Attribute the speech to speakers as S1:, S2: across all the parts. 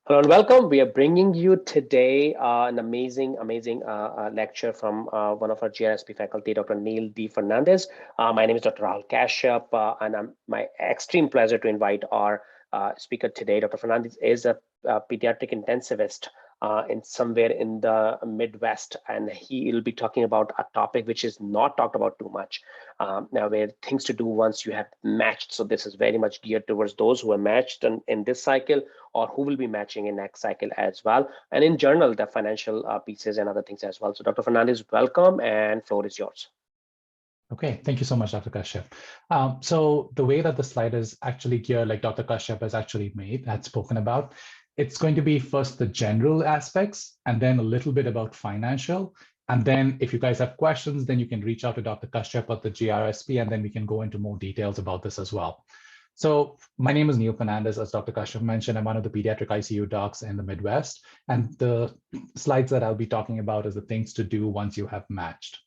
S1: Hello and welcome. We are bringing you today an amazing lecture from one of our GRSP faculty, Dr. Neil D. Fernandez. My name is Dr. Rahul Kashyap, and I'm my extreme pleasure to invite our speaker today. Dr. Fernandez is a pediatric intensivist in somewhere in the Midwest, and he will be talking about a topic which is not talked about too much. Now, where things to do once you have matched. So this is very much geared towards those who are matched in this cycle or who will be matching in next cycle as well. And in general, the financial pieces and other things as well. So Dr. Fernandez, welcome, and floor is yours.
S2: Okay, thank you so much, Dr. Kashyap. So the way that the slide is actually geared, like Dr. Kashyap has actually had spoken about, it's going to be first the general aspects and then a little bit about financial. And then if you guys have questions, then you can reach out to Dr. Kashyap at the GRSP, and then we can go into more details about this as well. So my name is Neil Fernandez, as Dr. Kashyap mentioned. I'm one of the pediatric ICU docs in the Midwest. And the slides that I'll be talking about is the things to do once you have matched.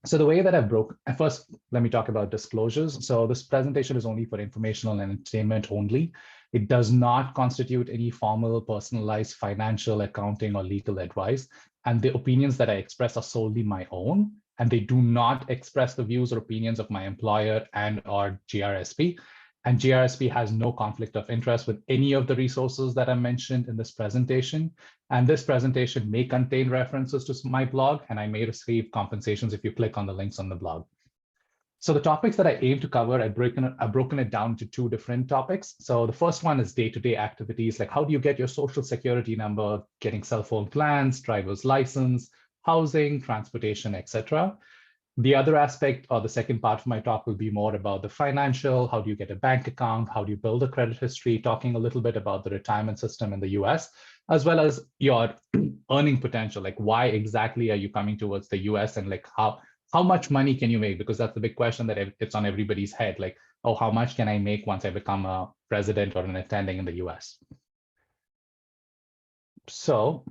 S2: So the way that first, let me talk about disclosures. So this presentation is only for informational and entertainment only. It does not constitute any formal, personalized financial, accounting, or legal advice. And the opinions that I express are solely my own, and they do not express the views or opinions of my employer and or GRSP. And GRSP has no conflict of interest with any of the resources that are mentioned in this presentation. And this presentation may contain references to my blog, and I may receive compensations if you click on the links on the blog. So the topics that I aim to cover, I've broken it down to two different topics. So the first one is day-to-day activities, like how do you get your social security number, getting cell phone plans, driver's license, housing, transportation, etc. The other aspect, or the second part of my talk, will be more about the financial. How do you get a bank account? How do you build a credit history? Talking a little bit about the retirement system in the US, as well as your earning potential. Like, why exactly are you coming towards the US, and like how much money can you make? Because that's the big question that it's on everybody's head. Like, oh, how much can I make once I become a resident or an attending in the US? So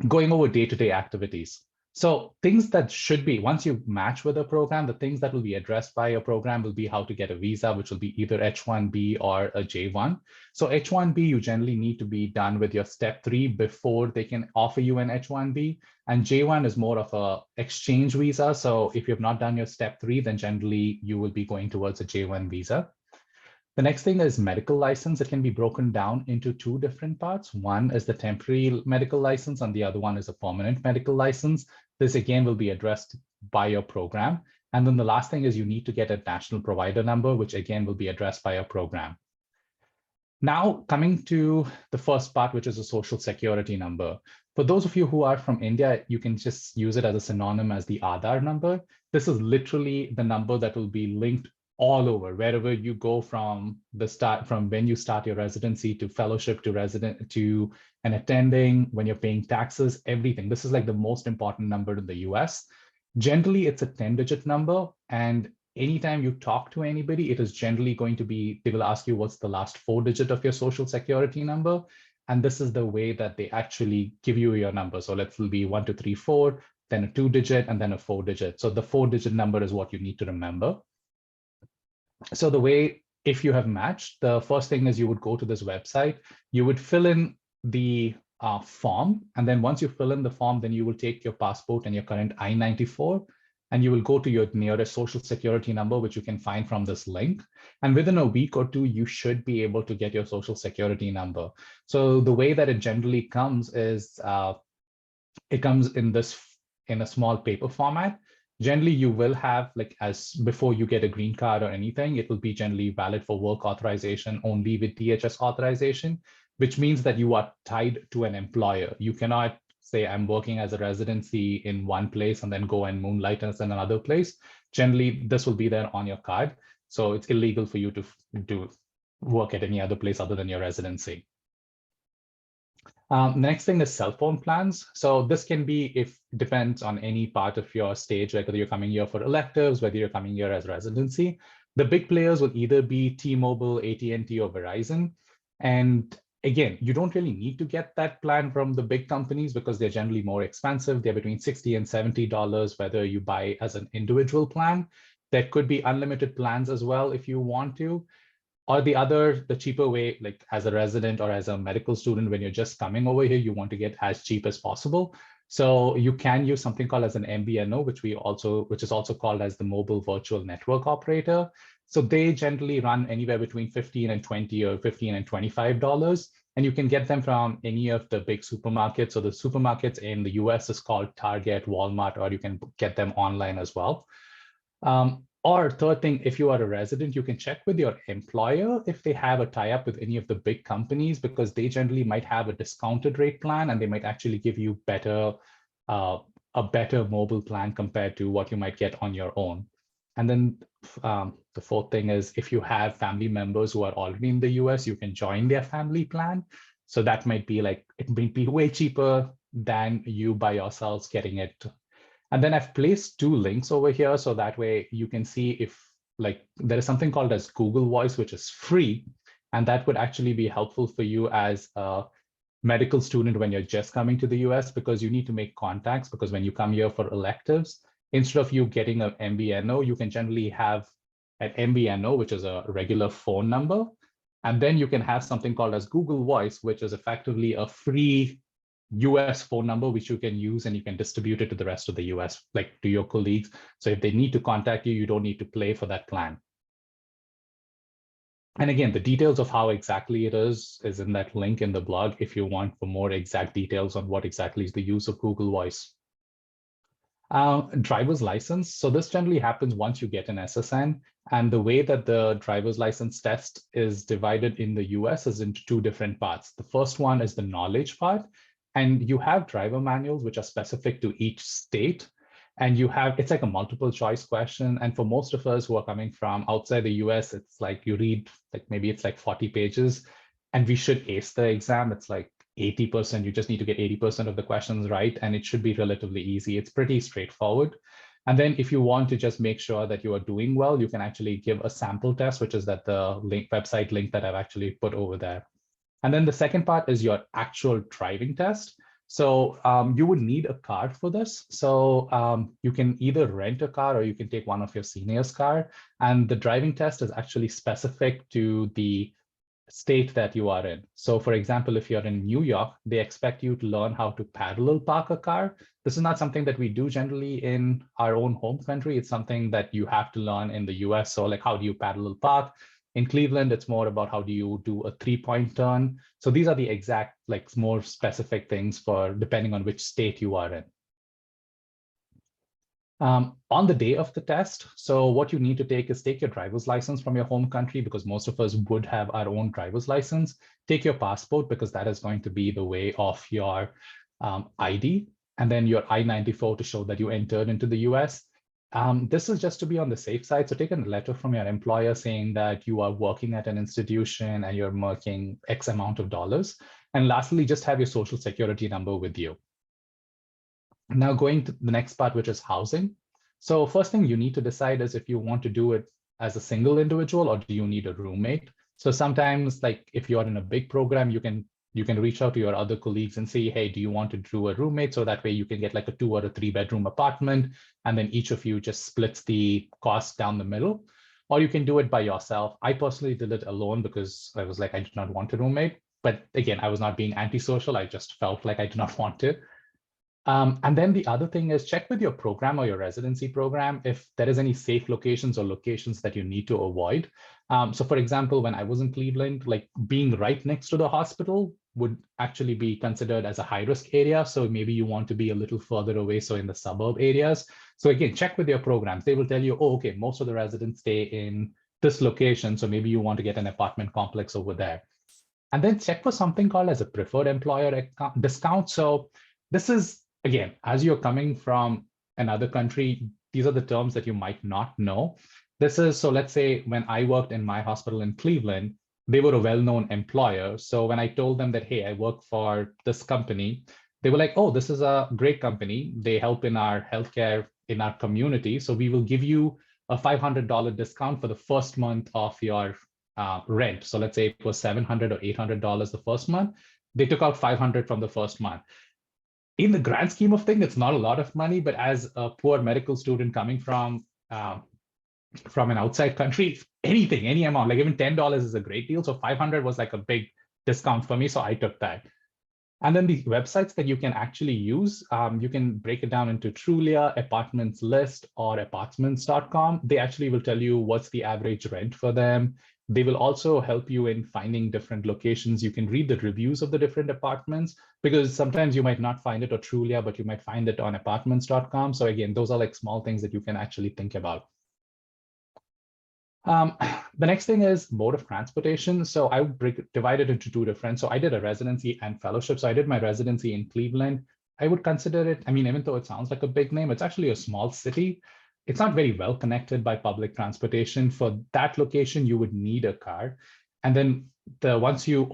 S2: going over day-to-day activities. So things that should be, once you match with a program, the things that will be addressed by your program will be how to get a visa, which will be either H-1B or a J-1. So H-1B, you generally need to be done with your step 3 before they can offer you an H-1B. And J-1 is more of a exchange visa. So if you have not done your step 3, then generally you will be going towards a J-1 visa. The next thing is medical license. It can be broken down into two different parts. One is the temporary medical license, and the other one is a permanent medical license. This again will be addressed by your program. And then the last thing is you need to get a national provider number, which again will be addressed by your program. Now, coming to the first part, which is a social security number. For those of you who are from India, you can just use it as a synonym as the Aadhaar number. This is literally the number that will be linked all over, wherever you go from when you start your residency to fellowship to resident to an attending, when you're paying taxes, everything. This is like the most important number in the US. Generally, it's a 10-digit number, and anytime you talk to anybody, it is generally going to be, they will ask you what's the last 4-digit of your social security number. And this is the way that they actually give you your number. So let's be 1, 2, 3, 4, then a 2-digit, and then a 4-digit. So the 4-digit number is what you need to remember. So the way, if you have matched, the first thing is you would go to this website, you would fill in the form. And then once you fill in the form, then you will take your passport and your current I-94, and you will go to your nearest social security number, which you can find from this link. And within a week or two, you should be able to get your social security number. So the way that it generally comes is it comes in a small paper format. Generally, you will have, like, as before you get a green card or anything, it will be generally valid for work authorization only with DHS authorization, which means that you are tied to an employer. You cannot say I'm working as a residency in one place and then go and moonlight as in another place. Generally, this will be there on your card. So it's illegal for you to do work at any other place other than your residency. The next thing is cell phone plans. So this can be, depends on any part of your stage, like whether you're coming here for electives, whether you're coming here as residency. The big players will either be T-Mobile, AT&T, or Verizon. And again, you don't really need to get that plan from the big companies because they're generally more expensive. They're between $60 and $70, whether you buy as an individual plan. There could be unlimited plans as well if you want to. Or the cheaper way, like as a resident or as a medical student, when you're just coming over here, you want to get as cheap as possible. So you can use something called as an MVNO, which is also called as the mobile virtual network operator. So they generally run anywhere between 15 and 20 or 15 and $25. And you can get them from any of the big supermarkets. So the supermarkets in the US is called Target, Walmart, or you can get them online as well. Or third thing, if you are a resident, you can check with your employer if they have a tie-up with any of the big companies, because they generally might have a discounted rate plan and they might actually give you a better mobile plan compared to what you might get on your own. And then the fourth thing is, if you have family members who are already in the US, you can join their family plan. So that might be like, it might be way cheaper than you by yourselves getting it. And then I've placed 2 links over here. So that way you can see if like there is something called as Google Voice, which is free. And that would actually be helpful for you as a medical student when you're just coming to the US, because you need to make contacts, because when you come here for electives, instead of you getting an MVNO, you can generally have an MVNO, which is a regular phone number. And then you can have something called as Google Voice, which is effectively a free US phone number, which you can use and you can distribute it to the rest of the US, like to your colleagues. So if they need to contact you, you don't need to pay for that plan. And again, the details of how exactly it is in that link in the blog if you want for more exact details on what exactly is the use of Google Voice. Driver's license. So this generally happens once you get an SSN. And the way that the driver's license test is divided in the US is into 2 different parts. The first one is the knowledge part. And you have driver manuals, which are specific to each state. And it's like a multiple choice question. And for most of us who are coming from outside the US, it's like you read, like maybe it's like 40 pages and we should ace the exam. It's like 80%, you just need to get 80% of the questions right. And it should be relatively easy. It's pretty straightforward. And then if you want to just make sure that you are doing well, you can actually give a sample test, which is that the website link that I've actually put over there. And then the second part is your actual driving test. So you would need a car for this. So you can either rent a car or you can take one of your senior's car. And the driving test is actually specific to the state that you are in. So for example, if you're in New York, they expect you to learn how to parallel park a car. This is not something that we do generally in our own home country. It's something that you have to learn in the US. So like, how do you parallel park? In Cleveland, it's more about how do you do a 3-point turn. So these are the exact, like more specific things for depending on which state you are in. On the day of the test, so what you need to take is take your driver's license from your home country, because most of us would have our own driver's license. Take your passport, because that is going to be the way of your ID, and then your I-94 to show that you entered into the US. This is just to be on the safe side. So take a letter from your employer saying that you are working at an institution and you're making X amount of dollars. And lastly, just have your social security number with you. Now going to the next part, which is housing. So first thing you need to decide is if you want to do it as a single individual or do you need a roommate. So sometimes, like if you're in a big program, you can reach out to your other colleagues and say, hey, do you want to do a roommate? So that way you can get like a 2 or a 3-bedroom apartment, and then each of you just splits the cost down the middle. Or you can do it by yourself. I personally did it alone because I was like, I did not want a roommate. But again, I was not being antisocial. I just felt like I did not want to. And then the other thing is check with your program or your residency program if there is any safe locations or locations that you need to avoid. So for example, when I was in Cleveland, like being right next to the hospital would actually be considered as a high risk area. So maybe you want to be a little further away, so in the suburb areas. So again, check with your programs. They will tell you, oh, okay, most of the residents stay in this location. So maybe you want to get an apartment complex over there. And then check for something called as a preferred employer discount. So this is, again, as you're coming from another country, these are the terms that you might not know. This is, so let's say when I worked in my hospital in Cleveland, they were a well-known employer. So when I told them that, hey, I work for this company, they were like, oh, this is a great company. They help in our healthcare in our community. So we will give you a $500 discount for the first month of your rent. So let's say it was $700 or $800 the first month. They took out $500 from the first month. In the grand scheme of things, it's not a lot of money, but as a poor medical student coming from from an outside country, anything, any amount, like even $10 is a great deal. So 500 was like a big discount for me. So I took that. And then the websites that you can actually use, you can break it down into Trulia, Apartments List, or apartments.com. They actually will tell you what's the average rent for them. They will also help you in finding different locations. You can read the reviews of the different apartments, because sometimes you might not find it on Trulia, but you might find it on apartments.com. So again, those are like small things that you can actually think about. The next thing is mode of transportation. So I would divide it into two different. So I did a residency and fellowship. So I did my residency in Cleveland. I would consider it, I mean, even though it sounds like a big name, it's actually a small city. It's not very well connected by public transportation. For that location, you would need a car. And then once you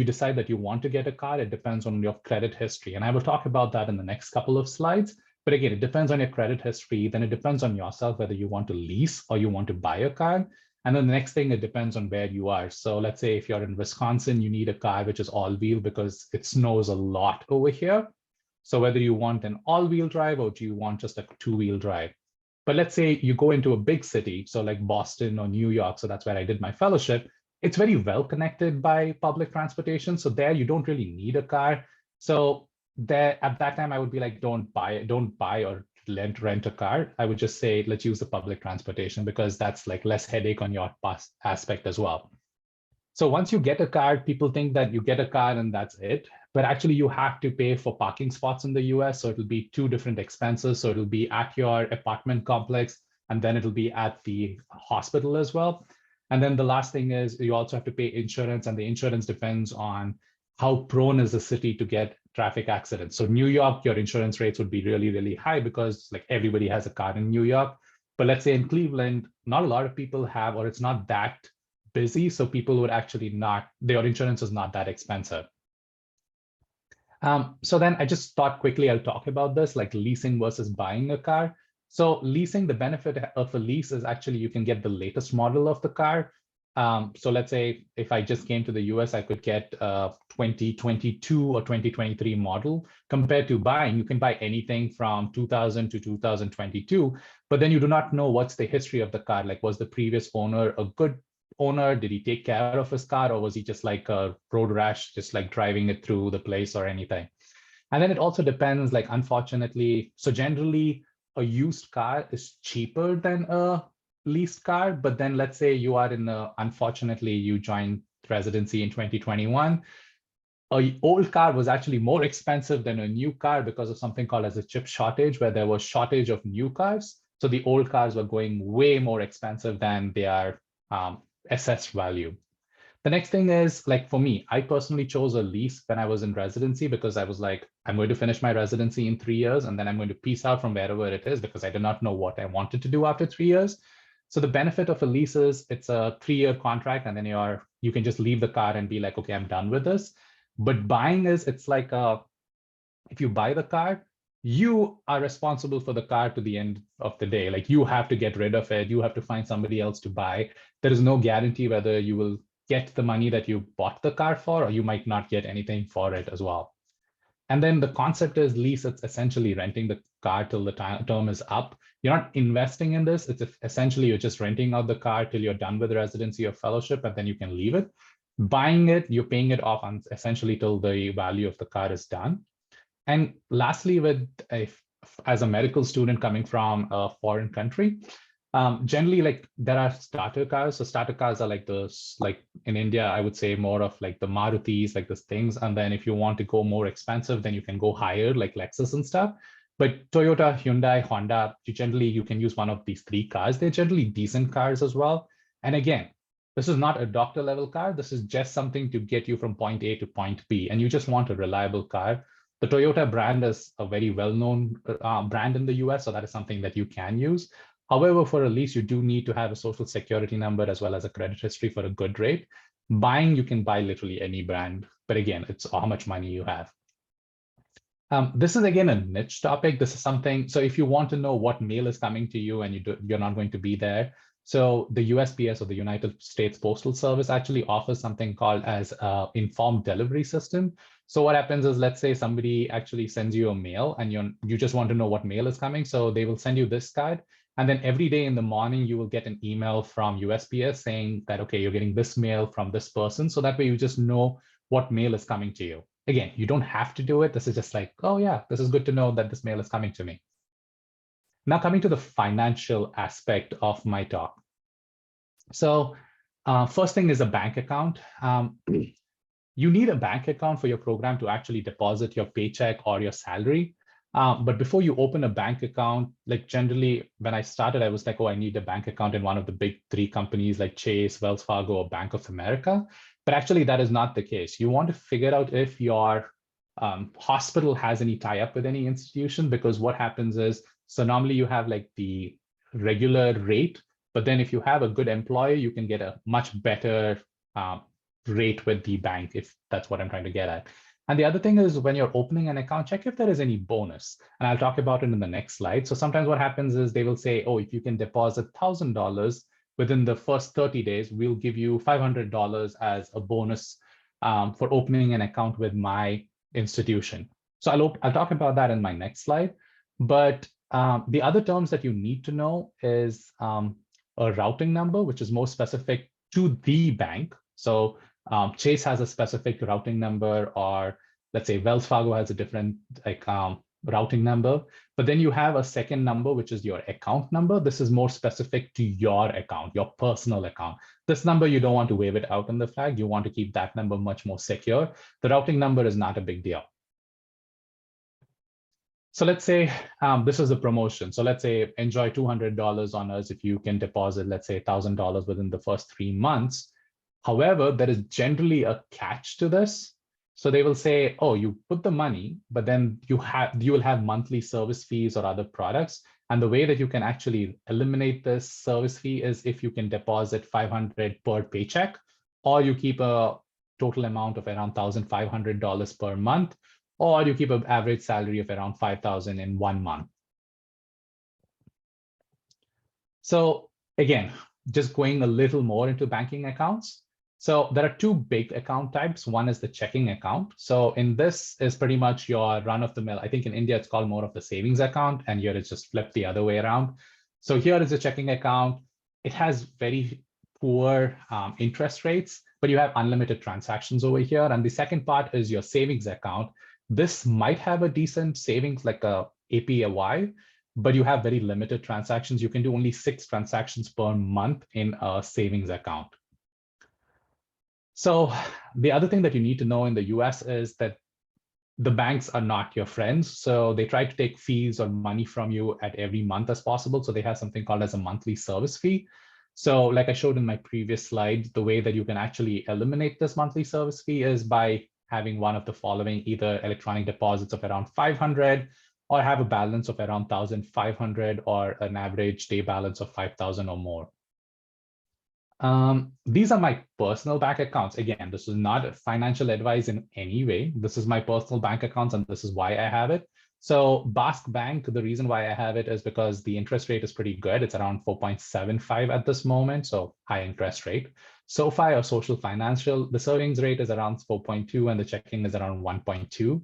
S2: decide that you want to get a car, it depends on your credit history. And I will talk about that in the next couple of slides. But again, it depends on your credit history. Then it depends on yourself, whether you want to lease or you want to buy a car. And then the next thing, it depends on where you are. So let's say if you're in Wisconsin, you need a car which is all-wheel because it snows a lot over here. So whether you want an all-wheel drive or do you want just a two-wheel drive. But let's say you go into a big city, so like Boston or New York, so that's where I did my fellowship. It's very well connected by public transportation. So there you don't really need a car. So there at that time, I would be like, don't buy or rent a car. I would just say, let's use the public transportation because that's like less headache on your aspect as well. So once you get a car, people think that you get a car and that's it. But actually, you have to pay for parking spots in the US. So it'll be two different expenses. So it'll be at your apartment complex, and then it'll be at the hospital as well. And then the last thing is you also have to pay insurance, and the insurance depends on how prone is the city to get traffic accidents. So New York, your insurance rates would be really, really high because like everybody has a car in New York. But let's say in Cleveland, not a lot of people have, or it's not that busy. So people would actually not, their insurance is not that expensive. So then I just thought quickly, I'll talk about this, like leasing versus buying a car. So leasing, the benefit of a lease is actually you can get the latest model of the car. So let's say if I just came to the US, I could get a 2022 or 2023 model. Compared to buying, you can buy anything from 2000 to 2022, but then you do not know what's the history of the car. Like, was the previous owner a good owner? Did he take care of his car, or was he just like a road rash, just like driving it through the place or anything? And then it also depends, like, unfortunately, so generally a used car is cheaper than a leased car. But then let's say you are unfortunately, you joined residency in 2021. An old car was actually more expensive than a new car because of something called as a chip shortage, where there was shortage of new cars. So the old cars were going way more expensive than their assessed value. The next thing is, like, for me, I personally chose a lease when I was in residency because I was like, I'm going to finish my residency in 3 years and then I'm going to peace out from wherever it is because I did not know what I wanted to do after 3 years. So the benefit of a lease is it's a 3-year contract, and then you can just leave the car and be like, okay, I'm done with this. But buying is, it's like if you buy the car, you are responsible for the car to the end of the day. Like, you have to get rid of it. You have to find somebody else to buy. There is no guarantee whether you will get the money that you bought the car for, or you might not get anything for it as well. And then the concept is lease. It's essentially renting the car till the term is up. You're not investing in this. It's essentially you're just renting out the car till you're done with the residency or fellowship, and then you can leave it. Buying it, you're paying it off on essentially till the value of the car is done. And lastly, as a medical student coming from a foreign country, generally, like, there are starter cars. So starter cars are like like in India, I would say more of like the Marutis, like those things. And then if you want to go more expensive, then you can go higher, like Lexus and stuff. But Toyota, Hyundai, Honda, you can use one of these 3 cars. They're generally decent cars as well. And again, this is not a doctor level car. This is just something to get you from point A to point B. And you just want a reliable car. The Toyota brand is a very well-known brand in the US, so that is something that you can use. However, for a lease, you do need to have a social security number as well as a credit history for a good rate. Buying, you can buy literally any brand, but again, it's how much money you have. This is again a niche topic. This is something, so if you want to know what mail is coming to you and you're not going to be there, so the USPS, or the United States Postal Service, actually offers something called as informed delivery system. So what happens is, let's say somebody actually sends you a mail and you just want to know what mail is coming. So they will send you this card. And then every day in the morning, you will get an email from USPS saying that, okay, you're getting this mail from this person. So that way you just know what mail is coming to you. Again, you don't have to do it. This is just like, oh yeah, this is good to know that this mail is coming to me. Now coming to the financial aspect of my talk. So first thing is a bank account. You need a bank account for your program to actually deposit your paycheck or your salary. But before you open a bank account, like generally when I started, I was like, oh, I need a bank account in one of the big 3 companies like Chase, Wells Fargo, or Bank of America. But actually that is not the case. You want to figure out if your hospital has any tie-up with any institution, because what happens is, so normally you have like the regular rate, but then if you have a good employer, you can get a much better rate with the bank, if that's what I'm trying to get at. And the other thing is, when you're opening an account, check if there is any bonus. And I'll talk about it in the next slide. So sometimes what happens is they will say, oh, if you can deposit $1,000 within the first 30 days, we'll give you $500 as a bonus for opening an account with my institution. So I'll talk about that in my next slide. But the other terms that you need to know is a routing number, which is more specific to the bank. So Chase has a specific routing number, or let's say Wells Fargo has a different routing number. But then you have a second number, which is your account number. This is more specific to your account, your personal account. This number, you don't want to wave it out on the flag. You want to keep that number much more secure. The routing number is not a big deal. So let's say this is a promotion. So let's say enjoy $200 on us if you can deposit, let's say $1,000 within the first 3 months. However, there is generally a catch to this. So they will say, oh, you put the money, but then you will have monthly service fees or other products. And the way that you can actually eliminate this service fee is if you can deposit $500 per paycheck, or you keep a total amount of around $1,500 per month, or you keep an average salary of around $5,000 in 1 month. So again, just going a little more into banking accounts. So there are 2 big account types. One is the checking account. So in this is pretty much your run of the mill. I think in India, it's called more of the savings account, and here it's just flipped the other way around. So here is a checking account. It has very poor interest rates, but you have unlimited transactions over here. And the second part is your savings account. This might have a decent savings like a APY, but you have very limited transactions. You can do only 6 transactions per month in a savings account. So the other thing that you need to know in the US is that the banks are not your friends. So they try to take fees or money from you at every month as possible. So they have something called as a monthly service fee. So like I showed in my previous slide, the way that you can actually eliminate this monthly service fee is by having one of the following: either electronic deposits of around 500, or have a balance of around 1,500, or an average day balance of 5,000 or more. These are my personal bank accounts. Again, this is not financial advice in any way. This is my personal bank accounts, and this is why I have it. So Basque Bank, the reason why I have it is because the interest rate is pretty good. It's around 4.75 at this moment, so high interest rate. SoFi or Social Financial, the savings rate is around 4.2 and the checking is around 1.2.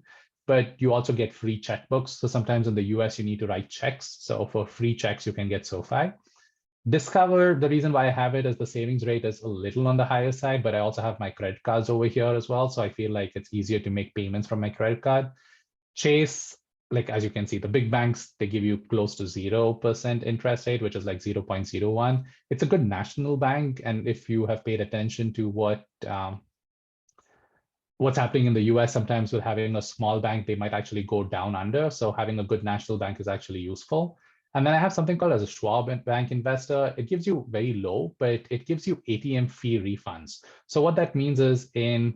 S2: But you also get free checkbooks. So sometimes in the US, you need to write checks. So for free checks, you can get SoFi. Discover, the reason why I have it is the savings rate is a little on the higher side, but I also have my credit cards over here as well. So I feel like it's easier to make payments from my credit card. Chase, like as you can see, the big banks, they give you close to 0% interest rate, which is like 0.01. It's a good national bank. And if you have paid attention to what's happening in the US, sometimes with having a small bank, they might actually go down under. So having a good national bank is actually useful. And then I have something called as a Schwab Bank Investor. It gives you very low, but it gives you ATM fee refunds. So what that means is in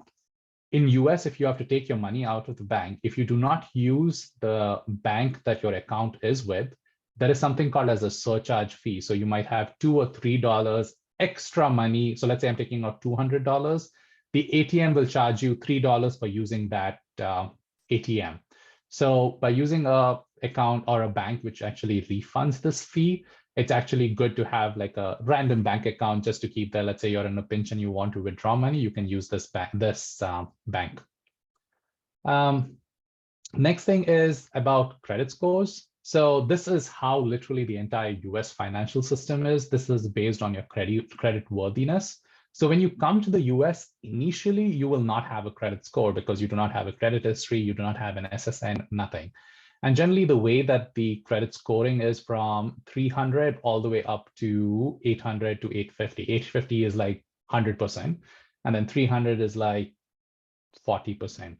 S2: US, if you have to take your money out of the bank, if you do not use the bank that your account is with, there is something called as a surcharge fee. So you might have $2 or $3 extra money. So let's say I'm taking out $200. The ATM will charge you $3 for using that ATM. So by using a account or a bank which actually refunds this fee, it's actually good to have like a random bank account just to keep there. Let's say you're in a pinch and you want to withdraw money, you can use this bank. Next thing is about credit scores. So this is how literally the entire US financial system is. This is based on your credit worthiness. So when you come to the US, initially, you will not have a credit score because you do not have a credit history, you do not have an SSN, nothing. And generally, the way that the credit scoring is from 300 all the way up to 800 to 850. 850 is like 100%, and then 300 is like 40%.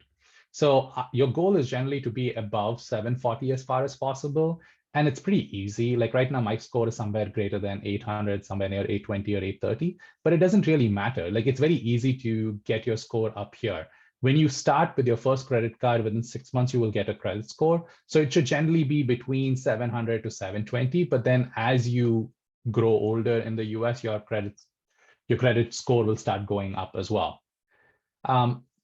S2: So your goal is generally to be above 740 as far as possible. And it's pretty easy. Like right now, my score is somewhere greater than 800, somewhere near 820 or 830, but it doesn't really matter. Like it's very easy to get your score up here. When you start with your first credit card, within 6 months, you will get a credit score. So it should generally be between 700 to 720. But then as you grow older in the US, your credit score will start going up as well.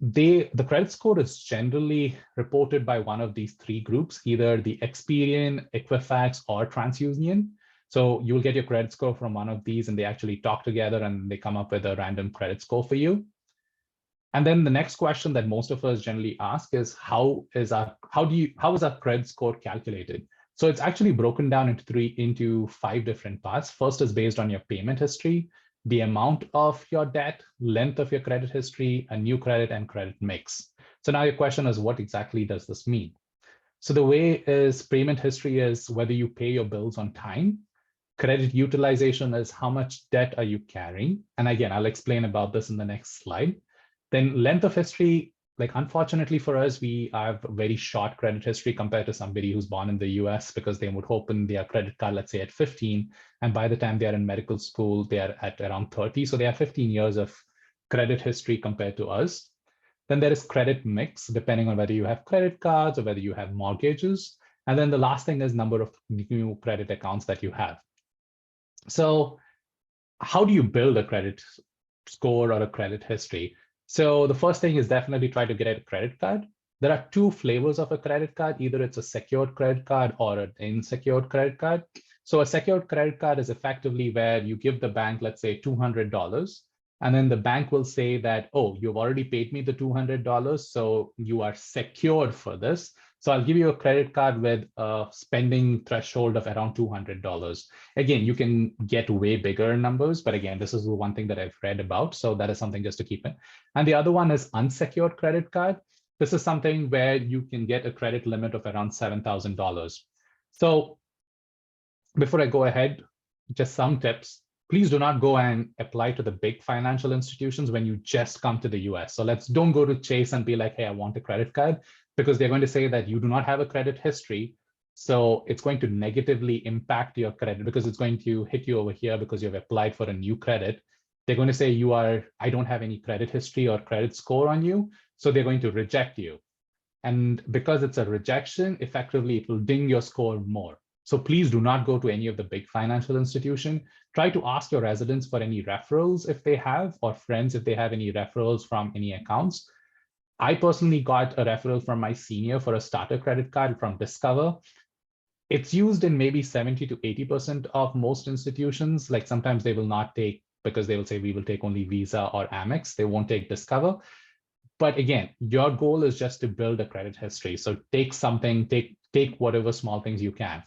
S2: The credit score is generally reported by one of these three groups, either the Experian, Equifax, or TransUnion. So you'll get your credit score from one of these, and they actually talk together and they come up with a random credit score for you. And then the next question that most of us generally ask is how is our credit score calculated? So it's actually broken down into 5 different parts. First is based on your payment history, the amount of your debt, length of your credit history, a new credit, and credit mix. So now your question is, what exactly does this mean? So the way is payment history is whether you pay your bills on time. Credit utilization is how much debt are you carrying? And again, I'll explain about this in the next slide. Then length of history, like unfortunately for us, we have very short credit history compared to somebody who's born in the US, because they would open their credit card, let's say at 15, and by the time they are in medical school, they are at around 30. So they have 15 years of credit history compared to us. Then there is credit mix, depending on whether you have credit cards or whether you have mortgages. And then the last thing is number of new credit accounts that you have. So how do you build a credit score or a credit history? So the first thing is definitely try to get a credit card. There are 2 flavors of a credit card. Either it's a secured credit card or an unsecured credit card. So a secured credit card is effectively where you give the bank, let's say $200, and then the bank will say that, oh, you've already paid me the $200, so you are secured for this. So I'll give you a credit card with a spending threshold of around $200. Again, you can get way bigger numbers, but again, this is the one thing that I've read about. So that is something just to keep in. And the other one is unsecured credit card. This is something where you can get a credit limit of around $7,000. So before I go ahead, just some tips. Please do not go and apply to the big financial institutions when you just come to the US. So don't go to Chase and be like, hey, I want a credit card, because they're going to say that you do not have a credit history. So it's going to negatively impact your credit because it's going to hit you over here because you've applied for a new credit. They're going to say I don't have any credit history or credit score on you. So they're going to reject you. And because it's a rejection, effectively, it will ding your score more. So please do not go to any of the big financial institution. Try to ask your residents for any referrals if they have, or friends if they have any referrals from any accounts. I personally got a referral from my senior for a starter credit card from Discover. It's used in maybe 70 to 80% of most institutions. Like sometimes they will not take, because they will say we will take only Visa or Amex. They won't take Discover. But again, your goal is just to build a credit history. So take something, take whatever small things you can.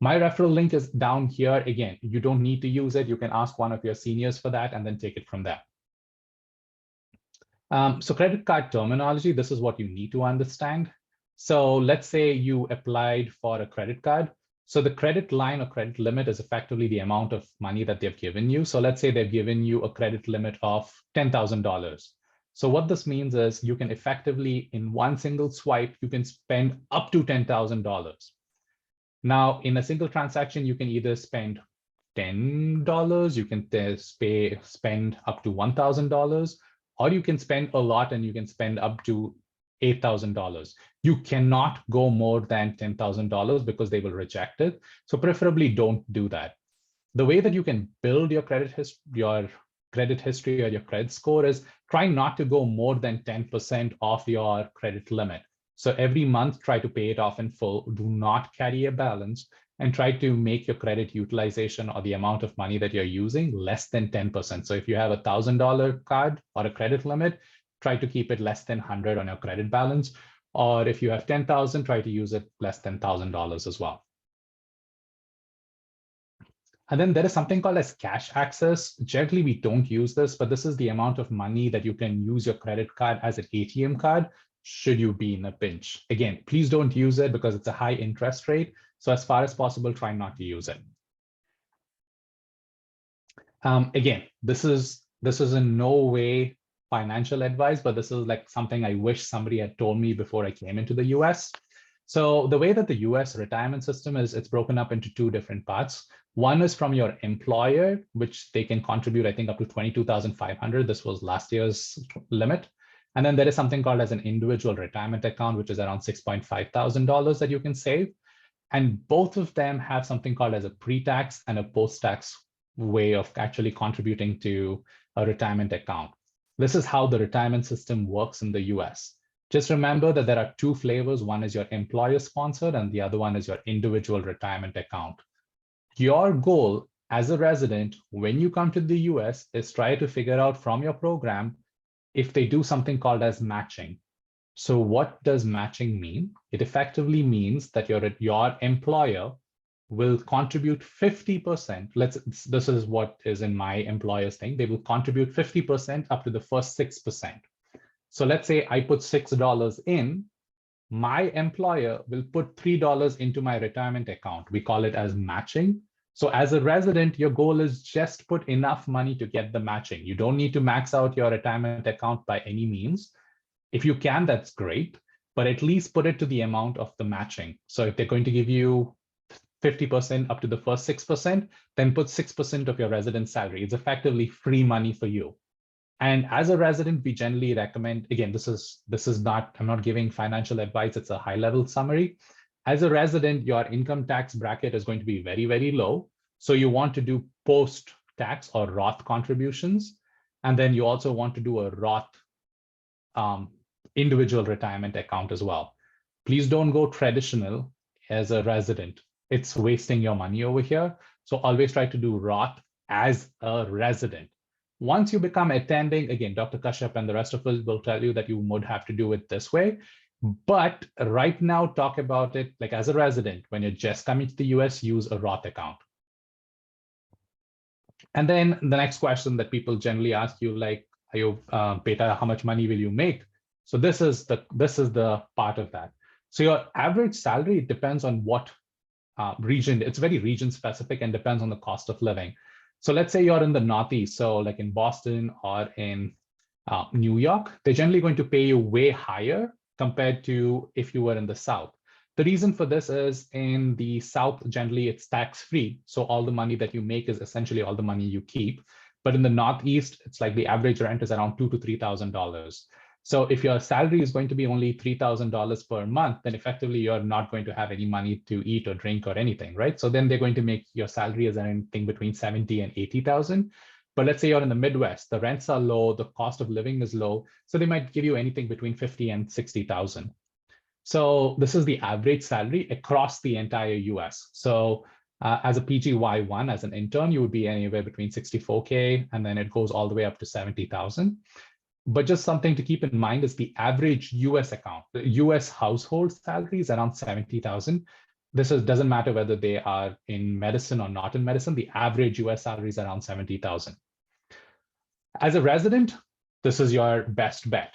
S2: My referral link is down here. Again, you don't need to use it. You can ask one of your seniors for that and then take it from there. So credit card terminology, this is what you need to understand. So let's say you applied for a credit card. So the credit line or credit limit is effectively the amount of money that they've given you. So let's say they've given you a credit limit of $10,000. So what this means is you can effectively, in one single swipe, you can spend up to $10,000. Now, in a single transaction, you can either spend $10, you can spend up to $1,000, or you can spend a lot and you can spend up to $8,000. You cannot go more than $10,000 because they will reject it. So preferably don't do that. The way that you can build your credit history or your credit score is try not to go more than 10% of your credit limit. So every month, try to pay it off in full. Do not carry a balance, and try to make your credit utilization or the amount of money that you're using less than 10%. So if you have a $1,000 card or a credit limit, try to keep it less than 100 on your credit balance. Or if you have 10,000, try to use it less than $1,000 as well. And then there is something called as cash access. Generally, we don't use this, but this is the amount of money that you can use your credit card as an ATM card should you be in a pinch. Again, please don't use it because it's a high interest rate. So as far as possible, try not to use it. Again, this is in no way financial advice, but this is like something I wish somebody had told me before I came into the US. So the way that the US retirement system is, it's broken up into two different parts. One is from your employer, which they can contribute, I think, up to $22,500. This was last year's limit. And then there is something called as an individual retirement account, which is around $6,500 that you can save. And both of them have something called as a pre-tax and a post-tax way of actually contributing to a retirement account. This is how the retirement system works in the US. Just remember that there are two flavors. One is your employer sponsored and the other one is your individual retirement account. Your goal as a resident when you come to the US is try to figure out from your program if they do something called as matching. So what does matching mean? It effectively means that your employer will contribute 50%. This is what is in my employer's thing. They will contribute 50% up to the first 6%. So let's say I put $6 in, my employer will put $3 into my retirement account. We call it as matching. So as a resident, your goal is just put enough money to get the matching. You don't need to max out your retirement account by any means. If you can, that's great, but at least put it to the amount of the matching. So if they're going to give you 50% up to the first 6%, then put 6% of your resident salary. It's effectively free money for you. And as a resident, we generally recommend, again, this is not, I'm not giving financial advice, it's a high level summary. As a resident, your income tax bracket is going to be very, very low. So you want to do post-tax or Roth contributions. And then you also want to do a Roth individual retirement account as well. Please don't go traditional as a resident. It's wasting your money over here. So always try to do Roth as a resident. Once you become attending, again, Dr. Kashyap and the rest of us will tell you that you would have to do it this way. But right now, talk about it like as a resident. When you're just coming to the US, use a Roth account. And then the next question that people generally ask you, like, are you, Beta, how much money will you make? So this is the part of that. So your average salary depends on what region. It's very region specific and depends on the cost of living. So let's say you're in the Northeast, so like in Boston or in New York, they're generally going to pay you way higher compared to if you were in the South. The reason for this is in the South, generally it's tax-free. So all the money that you make is essentially all the money you keep. But in the Northeast, it's like the average rent is around $2,000 to $3,000. So if your salary is going to be only $3,000 per month, then effectively you're not going to have any money to eat or drink or anything, right? So then they're going to make your salary as anything between 70 and 80,000. But let's say you're in the Midwest, the rents are low, the cost of living is low. So they might give you anything between 50 and 60,000. So this is the average salary across the entire US. So as a PGY1, as an intern, you would be anywhere between 64K, and then it goes all the way up to 70,000. But just something to keep in mind is the average US account, the US household salary is around 70,000. This doesn't matter whether they are in medicine or not in medicine, the average US salary is around 70,000. As a resident, this is your best bet.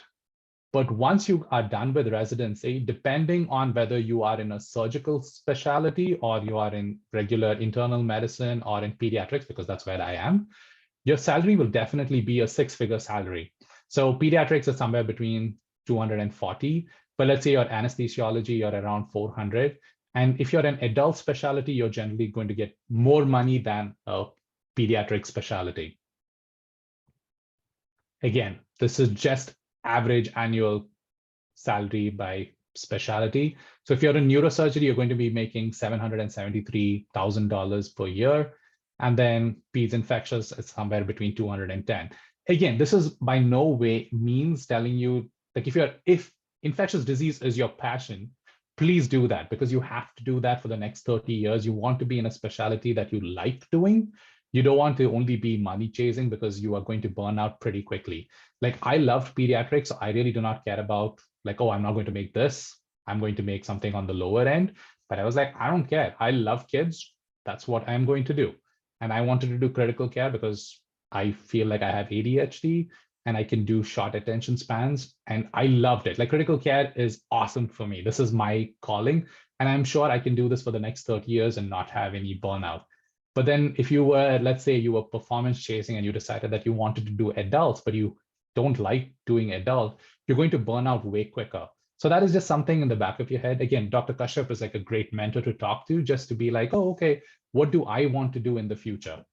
S2: But once you are done with residency, depending on whether you are in a surgical specialty or you are in regular internal medicine or in pediatrics, because that's where I am, your salary will definitely be a six-figure salary. So pediatrics is somewhere between 240, but let's say your anesthesiology, you're around 400. And if you're an adult specialty, you're generally going to get more money than a pediatric specialty. Again, this is just average annual salary by specialty. So if you're in neurosurgery, you're going to be making $773,000 per year. And then peds infectious is somewhere between 210. Again, this is by no way means telling you, like, if infectious disease is your passion, please do that, because you have to do that for the next 30 years. You want to be in a specialty that you like doing. You don't want to only be money chasing, because you are going to burn out pretty quickly. Like, I loved pediatrics. So I really do not care about like, oh, I'm not going to make this. I'm going to make something on the lower end. But I was like, I don't care. I love kids. That's what I'm going to do. and I wanted to do critical care because I feel like I have ADHD and I can do short attention spans. And I loved it. Like critical care is awesome for me. This is my calling. And I'm sure I can do this for the next 30 years and not have any burnout. But then if you were, let's say you were performance chasing and you decided that you wanted to do adults, but you don't like doing adult, you're going to burn out way quicker. So that is just something in the back of your head. Again, Dr. Kashyap is like a great mentor to talk to, just to be like, oh, okay, what do I want to do in the future?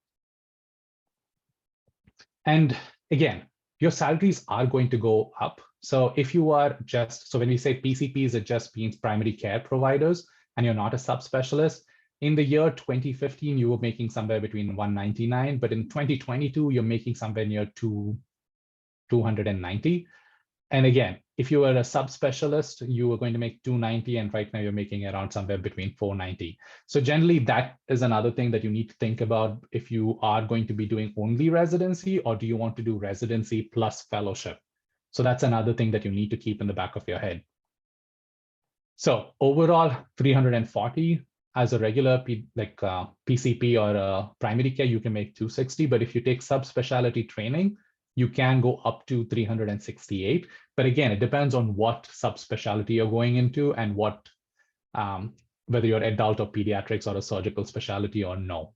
S2: And again, your salaries are going to go up. So if you are just, so when we say PCPs, it just means primary care providers, and you're not a subspecialist. In the year 2015, you were making somewhere between 199, but in 2022, you're making somewhere near 290. And again, if you were a subspecialist, you were going to make 290, and right now you're making around somewhere between 490. So generally, that is another thing that you need to think about if you are going to be doing only residency, or do you want to do residency plus fellowship? So that's another thing that you need to keep in the back of your head. So overall, 340 as a regular PCP or primary care, you can make 260. But if you take subspecialty training, you can go up to 368. But again, it depends on what subspecialty you're going into and what, whether you're adult or pediatrics or a surgical specialty or no.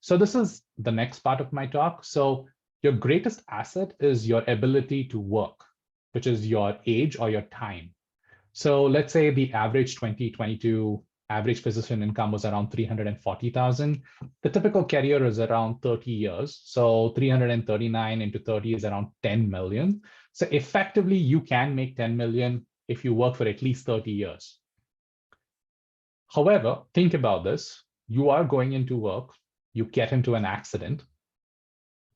S2: So this is the next part of my talk. So your greatest asset is your ability to work, which is your age or your time. So let's say the average 2022 average physician income was around 340,000. The typical career is around 30 years. So 339 into 30 is around 10 million. So effectively, you can make 10 million if you work for at least 30 years. However, think about this. You are going into work, you get into an accident.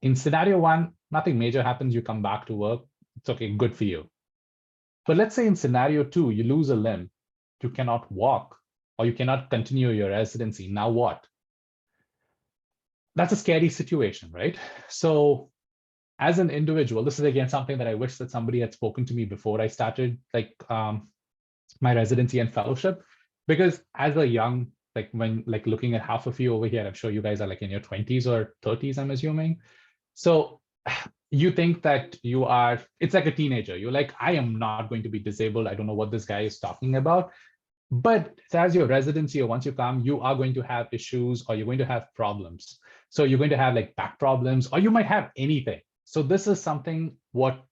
S2: In scenario one, nothing major happens, you come back to work. It's okay, good for you. But let's say in scenario two, you lose a limb, you cannot walk, or you cannot continue your residency. Now what? That's a scary situation, right? So as an individual, this is again something that I wish that somebody had spoken to me before I started my residency and fellowship, because as a young, when looking at half of you over here, I'm sure you guys are like in your 20s or 30s, I'm assuming. So you think that you are, it's like a teenager. You're like, I am not going to be disabled. I don't know what this guy is talking about. But as your residency or once you come, you are going to have issues or you're going to have problems. So you're going to have like back problems, or you might have anything. So this is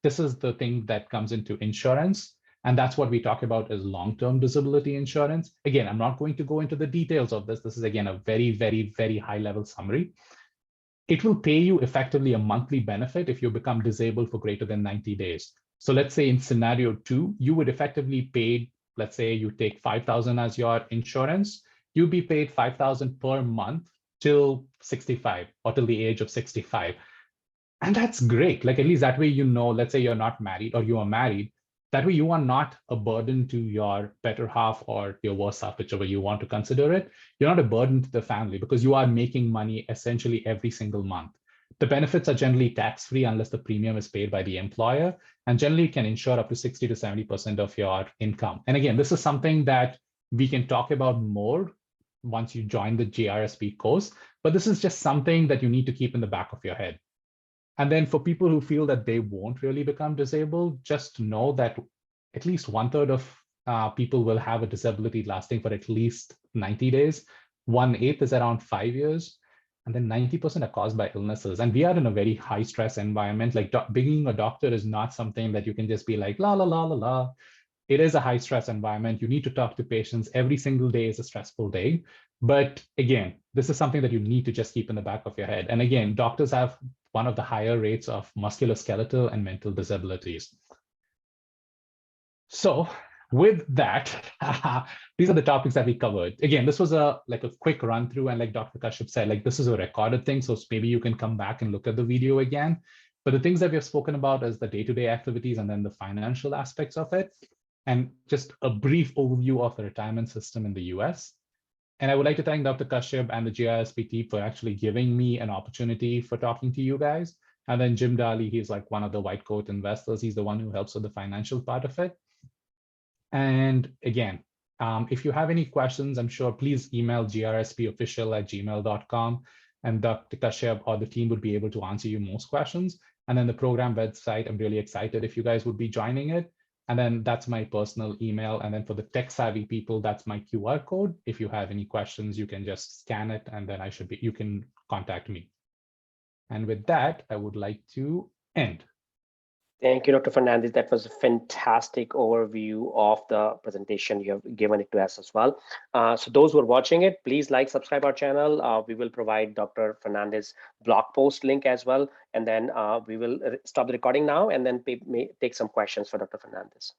S2: this is the thing that comes into insurance. And that's what we talk about as long-term disability insurance. Again, I'm not going to go into the details of this. This is again, a very, very, very high level summary. It will pay you effectively a monthly benefit if you become disabled for greater than 90 days. So let's say in scenario two, you would effectively pay, let's say you take 5,000 as your insurance, you'd be paid 5,000 per month till 65 or till the age of 65. And that's great. Like at least that way, you know, let's say you're not married or you are married, that way you are not a burden to your better half or your worse half, whichever you want to consider it. You're not a burden to the family because you are making money essentially every single month. The benefits are generally tax-free unless the premium is paid by the employer, and generally can insure up to 60 to 70% of your income. And again, this is something that we can talk about more once you join the JRSP course, but this is just something that you need to keep in the back of your head. And then for people who feel that they won't really become disabled, just know that at least 1/3 of people will have a disability lasting for at least 90 days. 1/8 is around 5 years. And then 90% are caused by illnesses. And we are in a very high stress environment. Like being a doctor is not something that you can just be like, la, la, la, la, la. It is a high stress environment. You need to talk to patients. Every single day is a stressful day. But again, this is something that you need to just keep in the back of your head. And again, doctors have one of the higher rates of musculoskeletal and mental disabilities. So with that, these are the topics that we covered. Again, this was a quick run through, and like Dr. Kashyap said, like this is a recorded thing, so maybe you can come back and look at the video again. But the things that we have spoken about is the day-to-day activities and then the financial aspects of it, and just a brief overview of the retirement system in the US. And I would like to thank Dr. Kashyap and the JISP team for actually giving me an opportunity for talking to you guys. And then Jim Daly, he's like one of the white coat investors. He's the one who helps with the financial part of it. And again, If you have any questions, I'm sure, please email grspofficial@gmail.com, and Dr. Kashyap or the team would be able to answer you most questions. And then the program website, I'm really excited if you guys would be joining it. And then that's my personal email. And then for the tech savvy people, that's my QR code. If you have any questions, you can just scan it, and then you can contact me. And with that, I would like to end.
S1: Thank you, Dr. Fernandez. That was a fantastic overview of the presentation. You have given it to us as well. So those who are watching it, please like, subscribe our channel. We will provide Dr. Fernandez blog post link as well. And then we will stop the recording now and then take some questions for Dr. Fernandez.